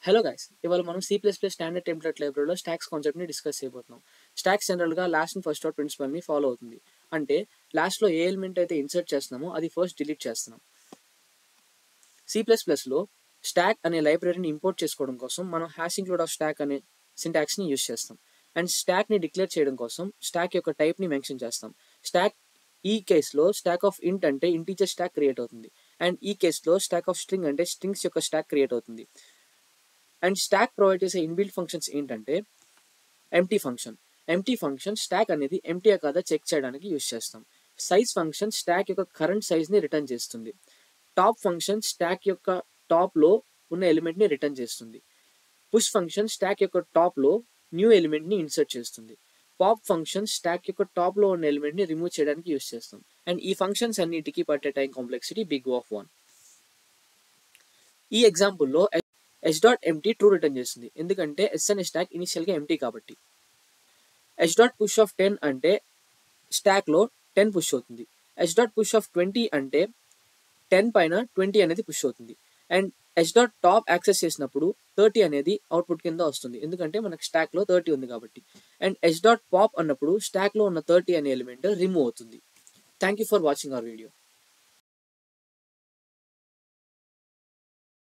Hello guys, ఇవాళ మనం C++ standard template లైబ్రరీలో స్టాక్స్ కాన్సెప్ట్ని డిస్కస్ చేయబోతున్నాం. స్టాక్స్ జనరల్గా లాస్ట్ అండ్ ఫస్ట్ అవుట్ ప్రిన్సిపల్ని ఫాలో అవుతుంది. అంటే లాస్ట్లో ఏ ఎలిమెంట్ అయితే ఇన్సర్ట్ చేస్తున్నామో అది ఫస్ట్ డిలీట్ చేస్తున్నాం. C++లో స్టాక్ అనే లైబ్రరీని ఇంపోర్ట్ చేసుకోవడం కోసం మనం #include of stack అనే సింటాక్స్ని యూస్ చేస్తాం. అండ్ స్టాక్ని డిక్లేర్ చేయడం కోసం స్టాక్ యొక్క టైప్ని మెన్షన్ చేస్తాం. స్టాక్ ఈ కేసులో స్టాక్ ఆఫ్ ఇంట్ అంటే ఇంటీజర్ స్టాక్ క్రియేట్ అవుతుంది. అండ్ ఈ కేసులో స్టాక్ ఆఫ్ స్ట్రింగ్ అంటే స్ట్రింగ్స్ యొక్క స్టాక్ క్రియేట్ అవుతుంది. అండ్ స్టాక్ ప్రొవైడ్ చేసే ఇన్బిల్ట్ ఫంక్షన్స్ ఏంటంటే ఎంప్టీ ఫంక్షన్ స్టాక్ అనేది ఎంప్టీయా కాదా చెక్ చేయడానికి యూస్ చేస్తాం. సైజ్ ఫంక్షన్ స్టాక్ యొక్క కరెంట్ సైజ్ని రిటర్న్ చేస్తుంది. టాప్ ఫంక్షన్ స్టాక్ యొక్క టాప్లో ఉన్న ఎలిమెంట్ని రిటర్న్ చేస్తుంది. పుష్ ఫంక్షన్ స్టాక్ యొక్క టాప్లో న్యూ ఎలిమెంట్ని ఇన్సర్ట్ చేస్తుంది. పాప్ ఫంక్షన్ స్టాక్ యొక్క టాప్లో ఉన్న ఎలిమెంట్ని రిమూవ్ చేయడానికి యూస్ చేస్తాం. అండ్ ఈ ఫంక్షన్స్ అన్నిటికీ పట్టే time complexity big O of 1. ఈ ఎగ్జాంపుల్లో h.empty ట్రూ రిటర్న్ చేస్తుంది, ఎందుకంటే s అనే స్టాక్ ఇనిషియల్గా ఎంప్టీ కాబట్టి. h.push of 10 అంటే స్టాక్లో 10 పుష్ అవుతుంది. h.push of 20 అంటే 10 పైన 20 అనేది పుష్ అవుతుంది. అండ్ h.top యాక్సెస్ చేసినప్పుడు 30 అనేది అవుట్పుట్ కింద వస్తుంది, ఎందుకంటే మనకు స్టాక్లో 30 ఉంది కాబట్టి. అండ్ h.pop అన్నప్పుడు స్టాక్లో ఉన్న 30 అనే ఎలిమెంట్ రిమూవ్ అవుతుంది. Thank you for watching our video.